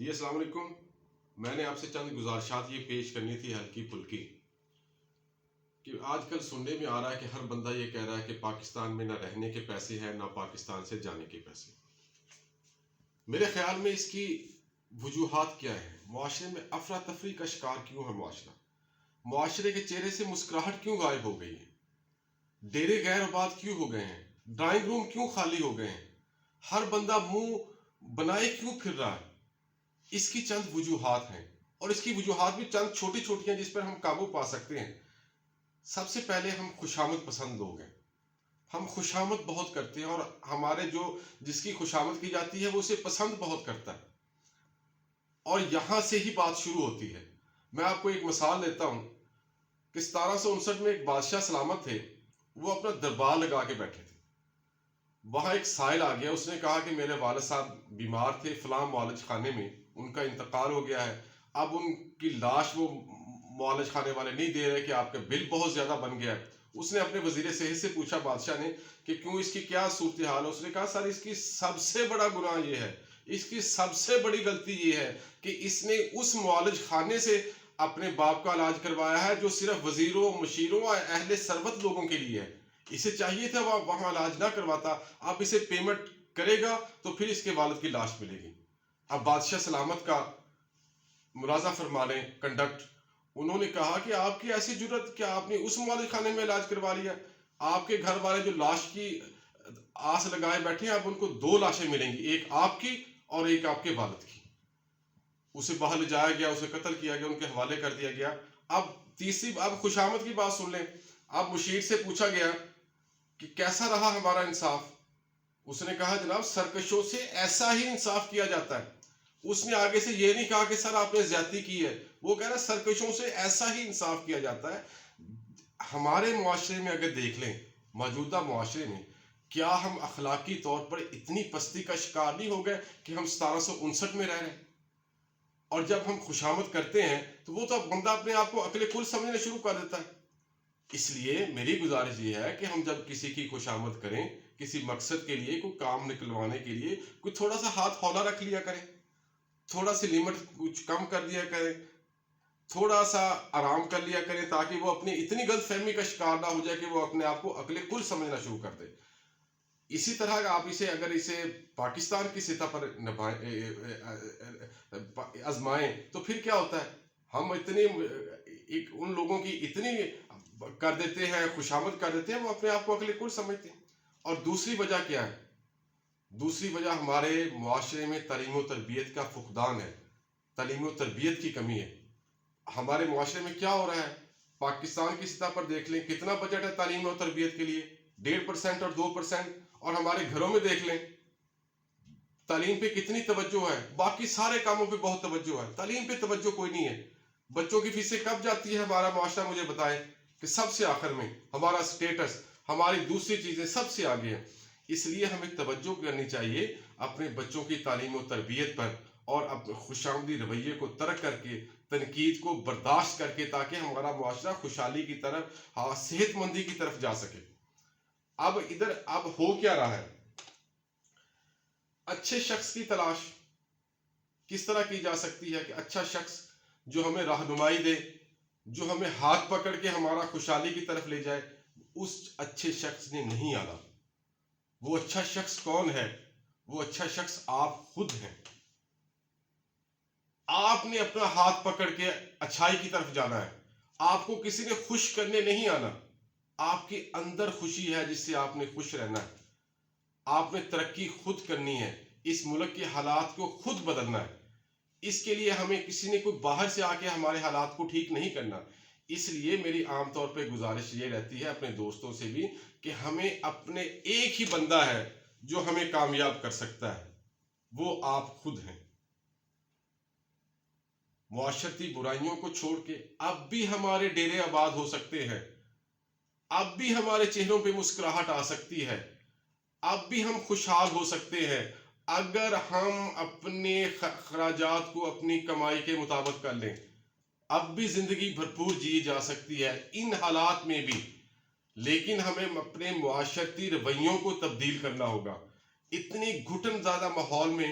جی السلام علیکم. میں نے آپ سے چند گزارشات یہ پیش کرنی تھی ہلکی پھلکی کہ آج کل سننے میں آ رہا ہے کہ ہر بندہ یہ کہہ رہا ہے کہ پاکستان میں نہ رہنے کے پیسے ہیں نہ پاکستان سے جانے کے پیسے. میرے خیال میں اس کی وجوہات کیا ہیں؟ معاشرے میں افراتفری کا شکار کیوں ہے معاشرے کے چہرے سے مسکراہٹ کیوں غائب ہو گئی ہے؟ ڈیرے غیر آباد کیوں ہو گئے ہیں؟ ڈرائنگ روم کیوں خالی ہو گئے ہیں؟ ہر بندہ منہ بنائے کیوں پھر رہا ہے؟ اس کی چند وجوہات ہیں اور اس کی وجوہات بھی چند چھوٹی چھوٹی ہیں جس پر ہم قابو پا سکتے ہیں. سب سے پہلے ہم خوشامد پسند لوگ ہیں. ہم خوشامد بہت کرتے ہیں اور ہمارے جس کی خوشامد کی جاتی ہے وہ اسے پسند بہت کرتا ہے اور یہاں سے ہی بات شروع ہوتی ہے. میں آپ کو ایک مثال دیتا ہوں کہ 1759 میں ایک بادشاہ سلامت تھے. وہ اپنا دربار لگا کے بیٹھے تھے. وہاں ایک سائل آ گیا. اس نے کہا کہ میرے والد صاحب بیمار تھے فلاں معالج خانے میں, ان کا انتقال ہو گیا ہے. اب ان کی لاش وہ معالج خانے والے نہیں دے رہے کہ آپ کا بل بہت زیادہ بن گیا ہے. اس نے اپنے وزیر صحت سے پوچھا بادشاہ نے کہ کیوں, اس کی کیا صورتحال ہے؟ اس نے کہا سر اس کی سب سے بڑا گناہ یہ ہے, اس کی سب سے بڑی غلطی یہ ہے کہ اس نے اس معالج خانے سے اپنے باپ کا علاج کروایا ہے جو صرف وزیروں, مشیروں اور اہل ثروت لوگوں کے لیے ہے. اسے چاہیے تھا وہاں علاج نہ کرواتا. آپ اسے پیمنٹ کرے گا تو پھر اس کے والد کی لاش ملے گی. اب بادشاہ سلامت کا ملاحظہ فرما لیں کنڈکٹ. انہوں نے کہا کہ آپ کی ایسی جرت کہ آپ نے اس معالج خانے میں علاج کروا لیا. آپ کے گھر والے جو لاش کی آس لگائے بیٹھے ہیں, اب ان کو 2 لاشیں ملیں گی, ایک آپ کی اور ایک آپ کے والد کی. اسے باہر لے جایا گیا, اسے قتل کیا گیا, ان کے حوالے کر دیا گیا. اب خوشامد کی بات سن لیں. اب مشیر سے پوچھا گیا کہ کیسا رہا ہمارا انصاف؟ اس نے کہا جناب سرکشوں سے ایسا ہی انصاف کیا جاتا ہے. اس نے آگے سے یہ نہیں کہا کہ سر آپ نے زیادتی کی ہے, وہ کہہ رہا ہے سرکشوں سے ایسا ہی انصاف کیا جاتا ہے. ہمارے معاشرے میں اگر دیکھ لیں, موجودہ معاشرے میں کیا ہم اخلاقی طور پر اتنی پستی کا شکار نہیں ہو گئے کہ ہم 1759 میں رہ رہے ہیں؟ اور جب ہم خوشامد کرتے ہیں تو وہ تو بندہ اپنے آپ کو عقل کل سمجھنا شروع کر دیتا ہے. اس لیے میری گزارش یہ ہے کہ ہم جب کسی کی خوشامد کریں, کسی مقصد کے لیے, کوئی کام نکلوانے کے لیے, کوئی تھوڑا سا ہاتھ ہولا رکھ لیا کریں, تھوڑا سی لیمٹ کچھ کم کر دیا کریں, تھوڑا سا آرام کر لیا کریں تاکہ وہ اپنی اتنی غلط فہمی کا شکار نہ ہو جائے کہ وہ اپنے آپ کو عقل کل سمجھنا شروع کر دے. اسی طرح آپ اگر اسے پاکستان کی سطح پر آزمائیں تو پھر کیا ہوتا ہے؟ ہم ان لوگوں کی اتنی کر دیتے ہیں, خوشامد کر دیتے ہیں, وہ اپنے آپ کو عقل کل سمجھتے ہیں. اور دوسری وجہ کیا ہے؟ دوسری وجہ ہمارے معاشرے میں تعلیم و تربیت کا فقدان ہے, تعلیم و تربیت کی کمی ہے. ہمارے معاشرے میں کیا ہو رہا ہے؟ پاکستان کی سطح پر دیکھ لیں کتنا بجٹ ہے تعلیم و تربیت کے لیے, 1.5% اور 2%. اور ہمارے گھروں میں دیکھ لیں تعلیم پہ کتنی توجہ ہے. باقی سارے کاموں پہ بہت توجہ ہے, تعلیم پہ توجہ کوئی نہیں ہے. بچوں کی فیسیں کب جاتی ہے ہمارا معاشرہ مجھے بتائے کہ سب سے آخر میں. ہمارا سٹیٹس, ہماری دوسری چیزیں سب سے آگے ہیں. اس لیے ہمیں توجہ کرنی چاہیے اپنے بچوں کی تعلیم و تربیت پر اور اپنے خوشامدی رویے کو ترک کر کے, تنقید کو برداشت کر کے, تاکہ ہمارا معاشرہ خوشحالی کی طرف, صحت مندی کی طرف جا سکے. اب ہو کیا رہا ہے؟ اچھے شخص کی تلاش کس طرح کی جا سکتی ہے کہ اچھا شخص جو ہمیں رہنمائی دے, جو ہمیں ہاتھ پکڑ کے ہمارا خوشحالی کی طرف لے جائے. اس اچھے شخص نے نہیں آنا. وہ اچھا شخص کون ہے؟ وہ اچھا شخص آپ خود ہیں. آپ نے اپنا ہاتھ پکڑ کے اچھائی کی طرف جانا ہے. آپ کو کسی نے خوش کرنے نہیں آنا. آپ کے اندر خوشی ہے جس سے آپ نے خوش رہنا ہے. آپ نے ترقی خود کرنی ہے, اس ملک کے حالات کو خود بدلنا ہے. اس کے لیے ہمیں کسی نے کوئی باہر سے آ کے ہمارے حالات کو ٹھیک نہیں کرنا. اس لیے میری عام طور پہ گزارش یہ رہتی ہے اپنے دوستوں سے بھی کہ ہمیں اپنے ایک ہی بندہ ہے جو ہمیں کامیاب کر سکتا ہے, وہ آپ خود ہیں. معاشرتی برائیوں کو چھوڑ کے اب بھی ہمارے ڈیرے آباد ہو سکتے ہیں, اب بھی ہمارے چہروں پہ مسکراہٹ آ سکتی ہے, اب بھی ہم خوشحال ہو سکتے ہیں اگر ہم اپنے اخراجات کو اپنی کمائی کے مطابق کر لیں. اب بھی زندگی بھرپور جی جا سکتی ہے ان حالات میں بھی, لیکن ہمیں اپنے معاشرتی رویوں کو تبدیل کرنا ہوگا. اتنی گھٹن زیادہ ماحول میں